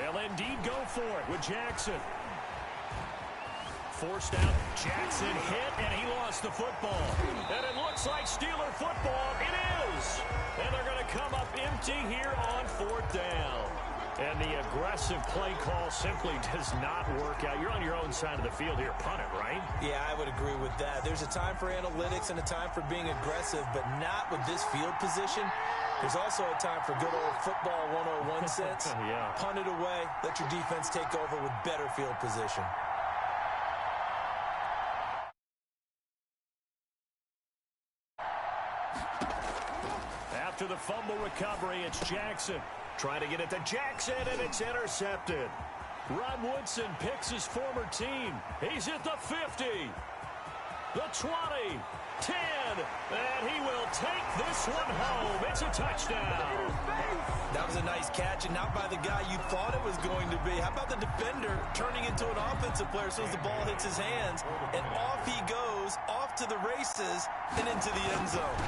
They'll indeed go for it with Jackson. Forced out. Jackson hit, and he lost the football. And it looks like Steeler football. It is. And they're going to come up empty here on 4th down. And the aggressive play call simply does not work out. You're on your own side of the field here. Punt it, right? Yeah, I would agree with that. There's a time for analytics and a time for being aggressive, but not with this field position. There's also a time for good old football 101 sense. Yeah. Punt it away. Let your defense take over with better field position. After the fumble recovery, it's Jackson. Trying to get it to Jackson, and it's intercepted. Rod Woodson picks his former team. He's at the 50, the 20, 10, and he will take this one home. It's a touchdown. That was a nice catch, and not by the guy you thought it was going to be. How about the defender turning into an offensive player as soon as the ball hits his hands, and off he goes, off to the races, and into the end zone.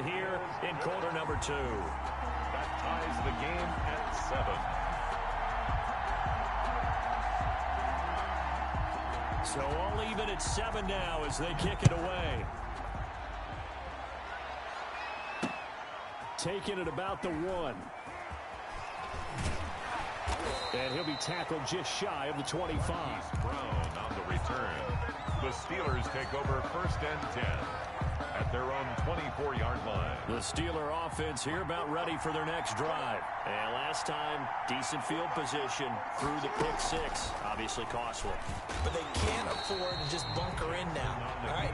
Here in quarter number 2. That ties the game at 7. So all even at 7 now as they kick it away. Taking it about the 1. And he'll be tackled just shy of the 25. Brown on the return. The Steelers take over 1st and 10. At their own 24-yard line. The Steeler offense here about ready for their next drive. And last time, decent field position through the pick 6. Obviously costly. But they can't afford to just bunker in now. All right,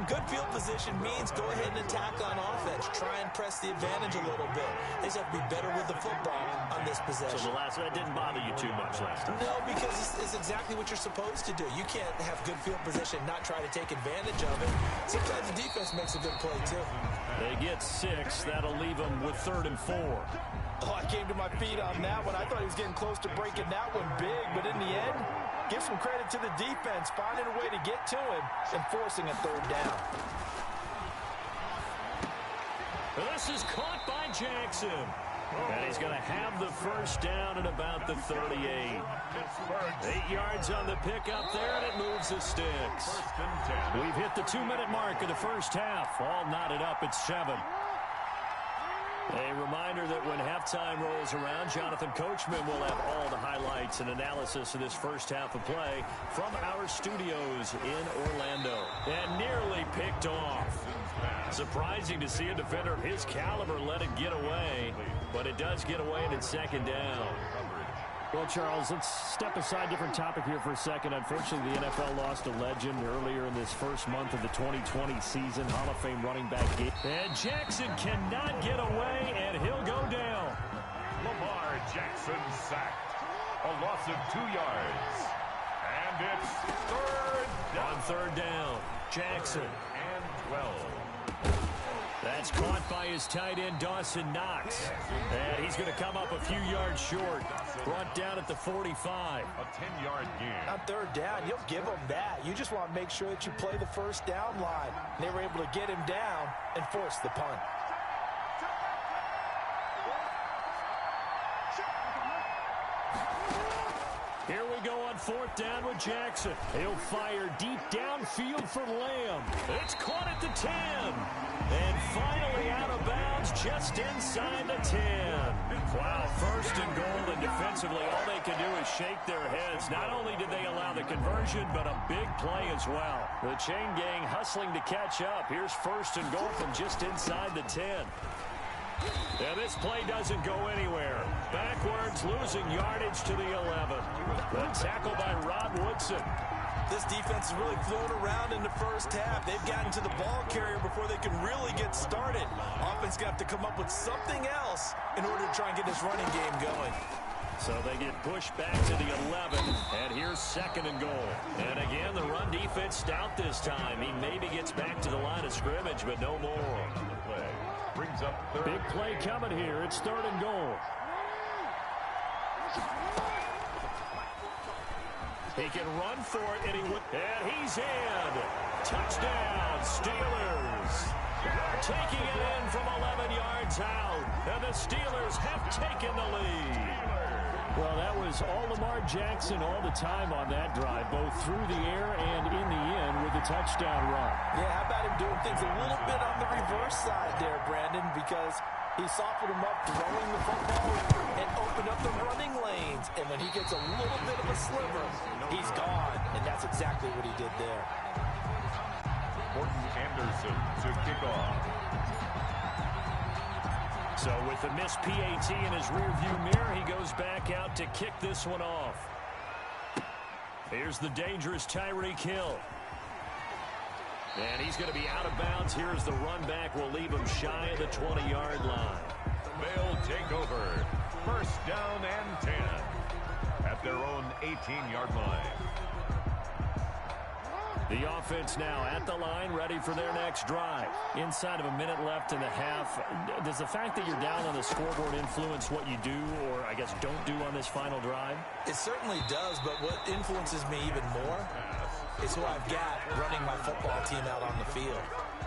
good field position means go ahead and attack on offense. Try and press the advantage a little bit. They just have to be better with the football on this possession. So the last that didn't bother you too much last time? No, because it's exactly what you're supposed to do. You can't have good field position, not try to take advantage of it. Sometimes the defense makes a good play, too. They get 6. That'll leave them with 3rd and 4. Oh, I came to my feet on that one. I thought he was getting close to breaking that one big, but in the end, give some credit to the defense, finding a way to get to him and forcing a 3rd down. This is caught by Jackson. And he's going to have the 1st down at about the 38. 8 yards on the pickup there, and it moves the sticks. We've hit the 2-minute mark of the first half. All knotted up at 7. A reminder that when halftime rolls around, Jonathan Coachman will have all the highlights and analysis of this first half of play from our studios in Orlando. And nearly picked off. Surprising to see a defender of his caliber let it get away, but it does get away and it's 2nd down. Well, Charles, let's step aside, different topic here for a second. Unfortunately, the NFL lost a legend earlier in this first month of the 2020 season. Hall of Fame running back. And Jackson cannot get away, and he'll go down. Lamar Jackson sacked. A loss of 2 yards. And it's 3rd down. On 3rd down, Jackson. And 12. That's caught by his tight end, Dawson Knox. And he's going to come up a few yards short. Brought down at the 45. A 10-yard gain. On 3rd down, you'll give them that. You just want to make sure that you play the 1st down line. And they were able to get him down and force the punt. Here we go on 4th down with Jackson. He'll fire deep downfield for Lamb. It's caught at the 10. And finally out of bounds just inside the 10. Wow, 1st and goal, and defensively all they can do is shake their heads. Not only did they allow the conversion, but a big play as well. The chain gang hustling to catch up. Here's 1st and goal from just inside the 10. And this play doesn't go anywhere. Backwards, losing yardage to the 11. The tackle by Rod Woodson. This defense is really flown around in the first half. They've gotten to the ball carrier before they can really get started. Offense got to come up with something else in order to try and get this running game going. So they get pushed back to the 11, and here's 2nd and goal. And again, the run defense stout this time. He maybe gets back to the line of scrimmage, but no more. Brings up 3rd. Big play coming here. It's 3rd and goal. He can run for it, and he's in. Touchdown, Steelers. Taking it in from 11 yards out. And the Steelers have taken the lead. Well, that was all Lamar Jackson all the time on that drive, both through the air and in the end with the touchdown run. Yeah, how about him doing things a little bit on the reverse side there, Brandon, because he softened him up, throwing the football, and opened up the running lanes. And when he gets a little bit of a sliver, he's gone. And that's exactly what he did there. Morton Anderson to kick off. So with the missed PAT in his rearview mirror, he goes back out to kick this one off. Here's the dangerous Tyreek Hill. And he's going to be out of bounds. Here's the run back. Will leave him shy of the 20-yard line. They'll take over. First down and 10 at their own 18-yard line. The offense now at the line, ready for their next drive. Inside of a minute left in the half, does the fact that you're down on the scoreboard influence what you do or, I guess, don't do on this final drive? It certainly does, but what influences me even more is who I've got running my football team out on the field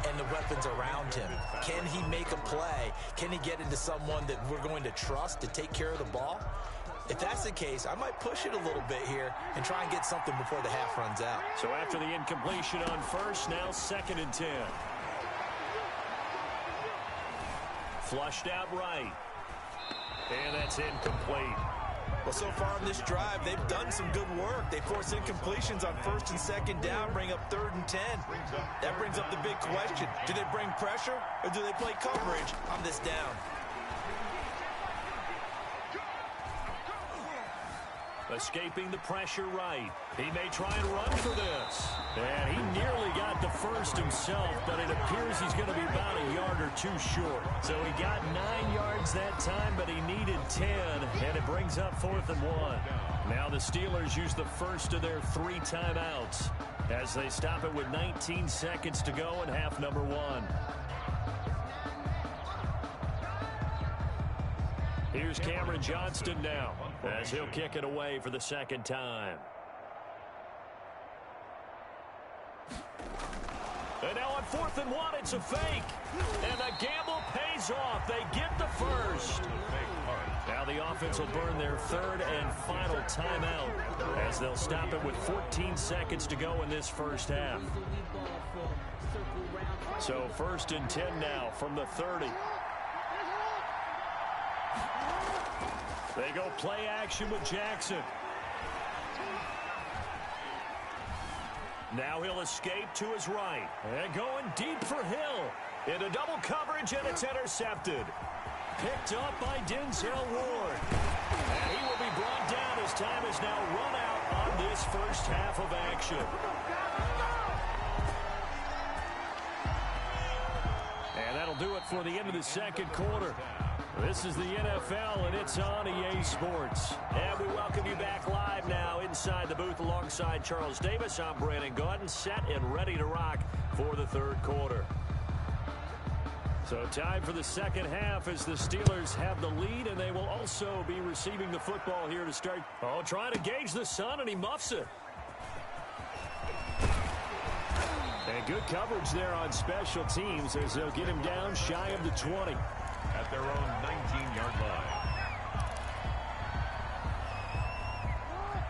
and the weapons around him. Can he make a play? Can he get into someone that we're going to trust to take care of the ball? If that's the case, I might push it a little bit here and try and get something before the half runs out. So after the incompletion on first, now 2nd and 10. Flushed out right. And that's incomplete. Well, so far on this drive, they've done some good work. They force incompletions on 1st and 2nd down, bring up 3rd and 10. That brings up the big question. Do they bring pressure or do they play coverage on this down? Escaping the pressure right. He may try and run for this. And he nearly got the first himself, but it appears he's going to be about a yard or two short. So he got 9 yards that time, but he needed 10, and it brings up 4th and 1. Now the Steelers use the first of their 3 timeouts as they stop it with 19 seconds to go in half number 1. Here's Cameron Johnston now as he'll kick it away for the 2nd time. And now on 4th and 1, it's a fake. And the gamble pays off. They get the first. Now the offense will burn their 3rd and final timeout as they'll stop it with 14 seconds to go in this first half. So 1st and 10 now from the 30. They go play action with Jackson. Now he'll escape to his right. And going deep for Hill. Into double coverage, and it's intercepted. Picked up by Denzel Ward. And he will be brought down as time is now run out on this first half of action. And that'll do it for the end of the 2nd quarter. This is the NFL, and it's on EA Sports. And we welcome you back live now inside the booth alongside Charles Davis. I'm Brandon Gaudin, set and ready to rock for the 3rd quarter. So time for the 2nd half as the Steelers have the lead, and they will also be receiving the football here to start. Oh, trying to gauge the sun, and he muffs it. And good coverage there on special teams as they'll get him down shy of the 20. At their own 19-yard line.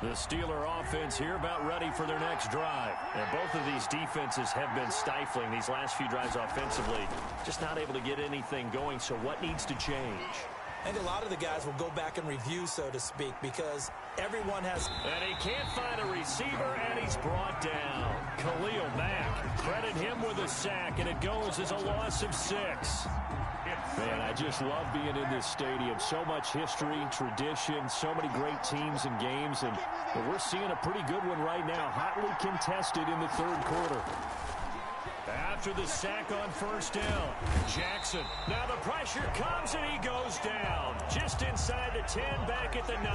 The Steeler offense here about ready for their next drive. And both of these defenses have been stifling these last few drives offensively. Just not able to get anything going, so what needs to change? And a lot of the guys will go back and review, so to speak, because everyone has... And he can't find a receiver, and he's brought down. Khalil Mack, credit him with a sack, and it goes as a loss of 6. Man, I just love being in this stadium. So much history, tradition, so many great teams and games, and we're seeing a pretty good one right now, hotly contested in the 3rd quarter. After the sack on 1st down, Jackson. Now the pressure comes, and he goes down. Just inside the 10, back at the 9.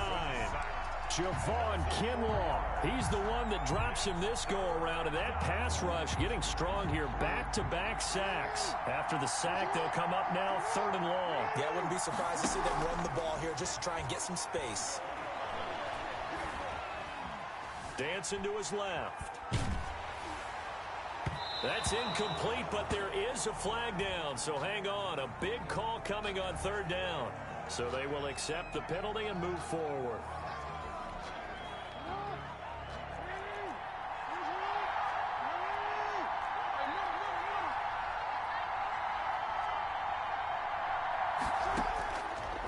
Javon Kinlaw, he's the one that drops him this go-around, and that pass rush getting strong here. Back-to-back sacks. After the sack, they'll come up now 3rd and long. Yeah, I wouldn't be surprised to see them run the ball here just to try and get some space. Dancing to his left. That's incomplete, but there is a flag down, so hang on. A big call coming on third down. So they will accept the penalty and move forward.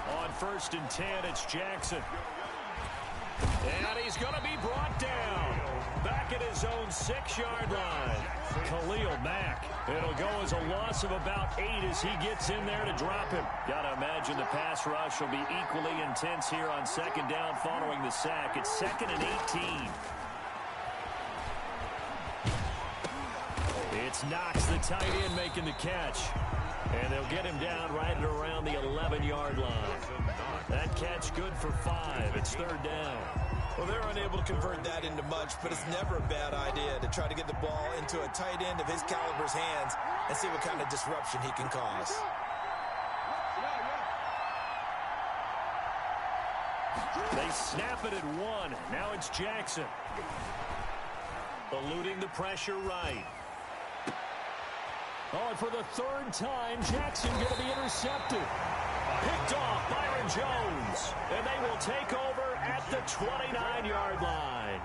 On 1st and 10, it's Jackson. And he's going to be brought down. Back at his own 6-yard line. Khalil Mack. It'll go as a loss of about 8 as he gets in there to drop him. Got to imagine the pass rush will be equally intense here on 2nd down following the sack. It's 2nd and 18. It's Knox, the tight end, making the catch. And they'll get him down right at around the 11-yard line. That catch good for 5. It's 3rd down. Well, they're unable to convert that into much, but it's never a bad idea to try to get the ball into a tight end of his caliber's hands and see what kind of disruption he can cause. They snap it at 1. Now it's Jackson. Eluding the pressure right. Oh, and for the 3rd time, Jackson going to be intercepted. Picked off Byron Jones. And they will take over at the 29-yard line.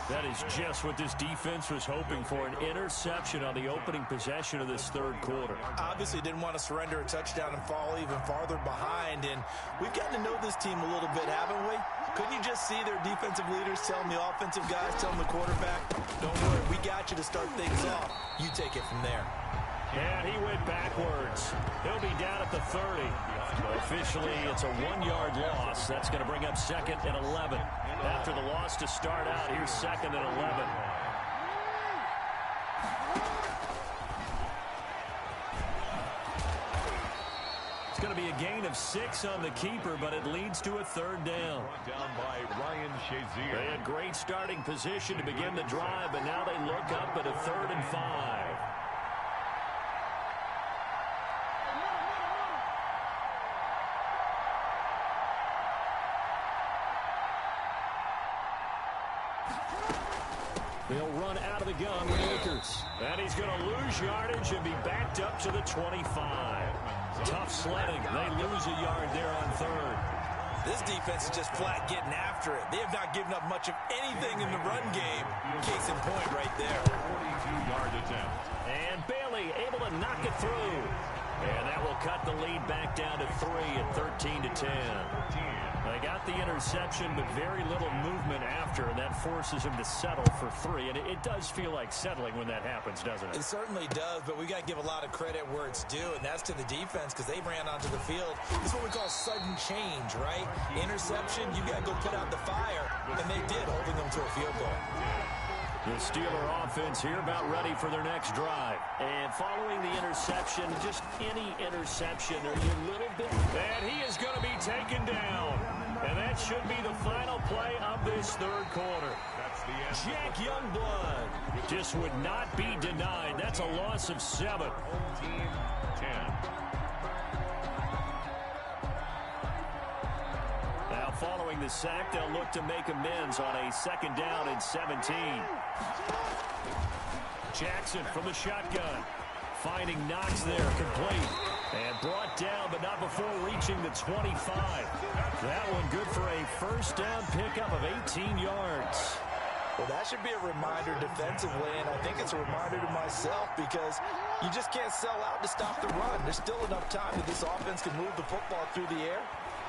That is just what this defense was hoping for, an interception on the opening possession of this 3rd quarter. Obviously didn't want to surrender a touchdown and fall even farther behind. And we've gotten to know this team a little bit, haven't we? Couldn't you just see their defensive leaders telling the offensive guys, telling the quarterback, don't worry, we got you to start things off. You take it from there. And he went backwards. He'll be down at the 30. Officially, it's a 1-yard loss. That's going to bring up 2nd and 11. After the loss to start out, here's 2nd and 11. It's going to be a gain of 6 on the keeper, but it leads to a 3rd down. Down by Ryan Shazier. They had great starting position to begin the drive, but now they look up at a 3rd and 5. They'll run out of the gun with Akers. And he's going to lose yardage and be backed up to the 25. Tough sledding. They lose a yard there on 3rd. This defense is just flat getting after it. They have not given up much of anything in the run game. Case in point right there. 42-yard attempt. And Bailey able to knock it through. And that will cut the lead back down to 3 at 13-10. They got the interception, but very little movement after, and that forces him to settle for 3. And it does feel like settling when that happens, doesn't it? It certainly does, but we got to give a lot of credit where it's due, and that's to the defense because they ran onto the field. This is what we call sudden change, right? Interception, you got to go put out the fire, and they did, holding them to a field goal. The Steeler offense here about ready for their next drive. And following the interception, just any interception, are you a little bit... And he is going to be taken down. And that should be the final play of this 3rd quarter. That's the end. Jack Youngblood just would not be denied. That's a loss of 7. Team 10. Now following the sack, they'll look to make amends on a 2nd down and 17. Jackson from the shotgun. Finding Knox there, complete. And brought down, but not before reaching the 25. That one good for a 1st down pickup of 18 yards. Well, that should be a reminder defensively, and I think it's a reminder to myself because you just can't sell out to stop the run. There's still enough time that this offense can move the football through the air,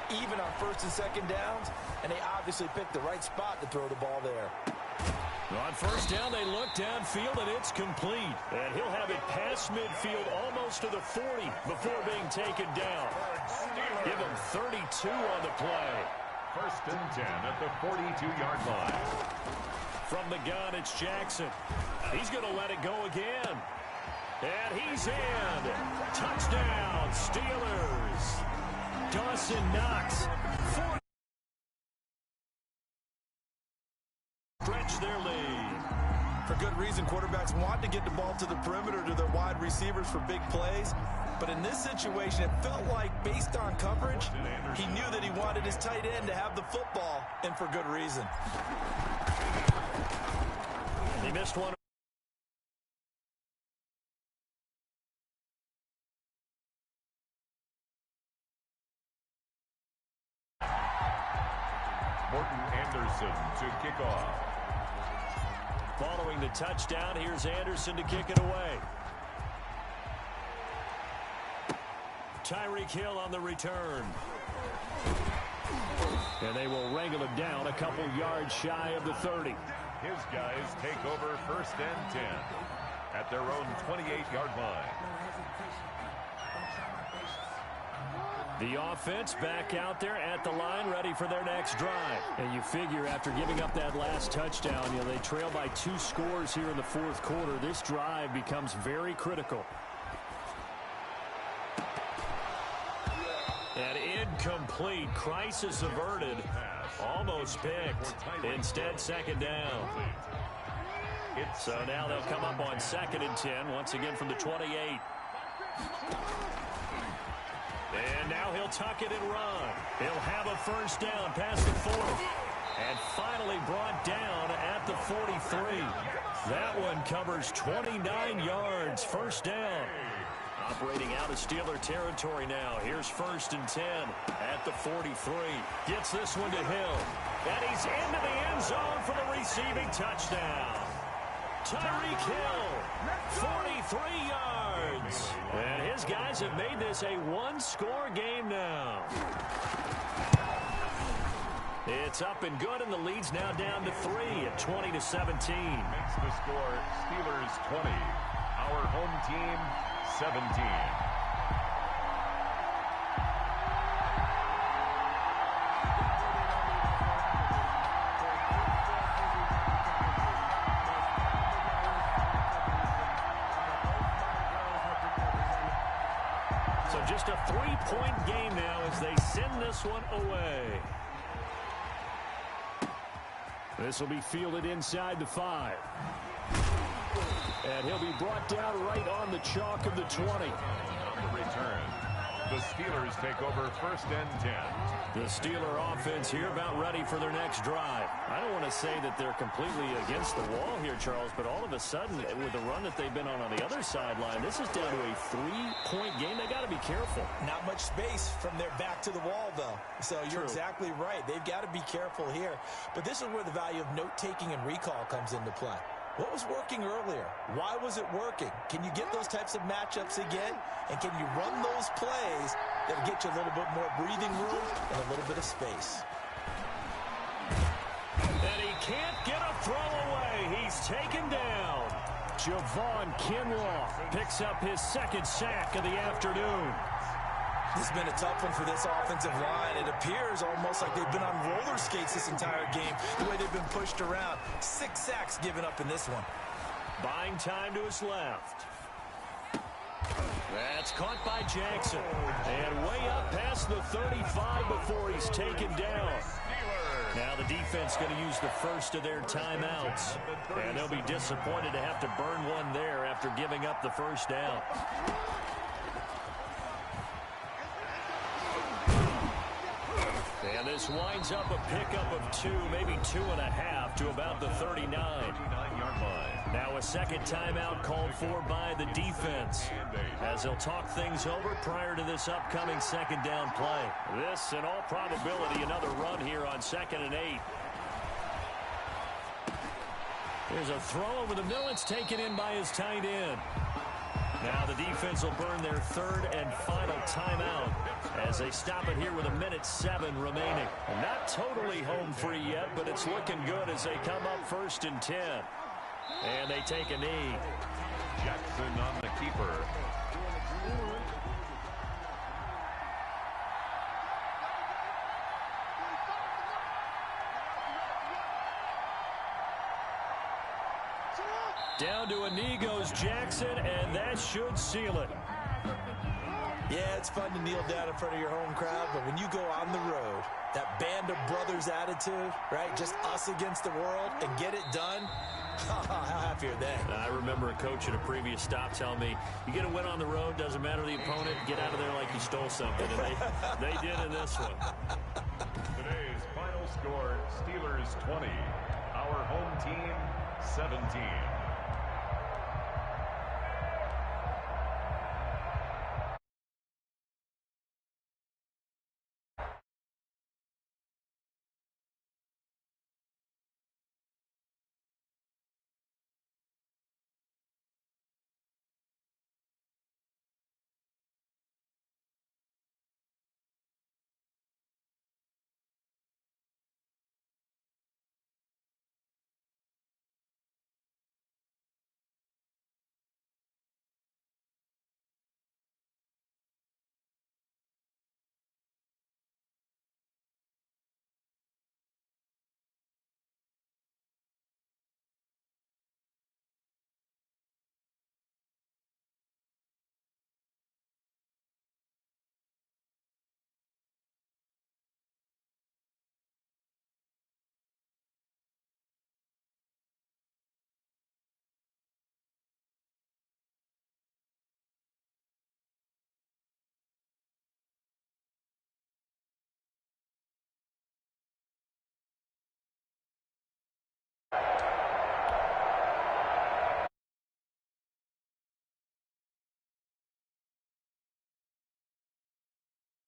even on 1st and 2nd downs, and they obviously picked the right spot to throw the ball there. On 1st down, they look downfield, and it's complete. And he'll have it past midfield almost to the 40 before being taken down. Give him 32 on the play. 1st and 10 at the 42-yard line. From the gun, it's Jackson. He's going to let it go again. And he's in. Touchdown, Steelers. Dawson Knox. Stretch their lead. For good reason, quarterbacks want to get the ball to the perimeter to their wide receivers for big plays. But in this situation, it felt like, based on coverage, he knew that he wanted his tight end to have the football, and for good reason. He missed one. Anderson to kick off. Following the touchdown, here's Anderson to kick it away. Tyreek Hill on the return. And they will wrangle him down a couple yards shy of the 30. His guys take over 1st and 10 at their own 28-yard line. The offense back out there at the line, ready for their next drive. And you figure after giving up that last touchdown, they trail by 2 scores here in the 4th quarter. This drive becomes very critical. And incomplete. Crisis averted. Almost picked. Instead, 2nd down. So now they'll come up on 2nd and 10, once again from the 28. And now he'll tuck it and run. He'll have a 1st down past the 4th. And finally brought down at the 43. That one covers 29 yards. 1st down. Operating out of Steeler territory now. Here's 1st and 10 at the 43. Gets this one to Hill. And he's into the end zone for the receiving touchdown. Tyreek Hill, 43 yards. And his guys have made this a 1-score game now. It's up and good, and the lead's now down to 3 at 20-17. Makes the score Steelers 20. Our home team 17. So just a 3-point game now as they send this one away. This will be fielded inside the 5. And he'll be brought down right on the chalk of the 20. On the return, the Steelers take over 1st and 10. The Steeler offense here about ready for their next drive. I don't want to say that they're completely against the wall here, Charles, but all of a sudden, with the run that they've been on the other sideline, this is down to a 3-point game. They got to be careful. Not much space from their back to the wall, though. So you're exactly right. They've got to be careful here. But this is where the value of note-taking and recall comes into play. What was working earlier? Why was it working? Can you get those types of matchups again? And can you run those plays that'll get you a little bit more breathing room and a little bit of space? And he can't get a throw away. He's taken down. Javon Kinlaw picks up his 2nd sack of the afternoon. This has been a tough one for this offensive line. It appears almost like they've been on roller skates this entire game, the way they've been pushed around. 6 sacks given up in this one. Buying time to his left. That's caught by Jackson. And way up past the 35 before he's taken down. Now the defense going to use the first of their timeouts. And they'll be disappointed to have to burn one there after giving up the 1st down. And this winds up a pickup of 2, maybe 2.5 to about the 39-yard line. Now a 2nd timeout called for by the defense as they'll talk things over prior to this upcoming 2nd down play. This, in all probability, another run here on 2nd and 8. There's a throw over the middle. It's taken in by his tight end. Now the defense will burn their 3rd and final timeout as they stop it here with 1:07 remaining. Not totally home free yet, but it's looking good as they come up 1st and 10. And they take a knee. Jackson on the keeper. Down to a knee goes Jackson, and that should seal it. Yeah, it's fun to kneel down in front of your home crowd, but when you go on the road, that band of brothers attitude, right, just us against the world, and get it done, how happy are they? I remember a coach at a previous stop telling me, you get a win on the road, doesn't matter the opponent, get out of there like you stole something, and they did in this one. Today's final score, Steelers 20, our home team 17.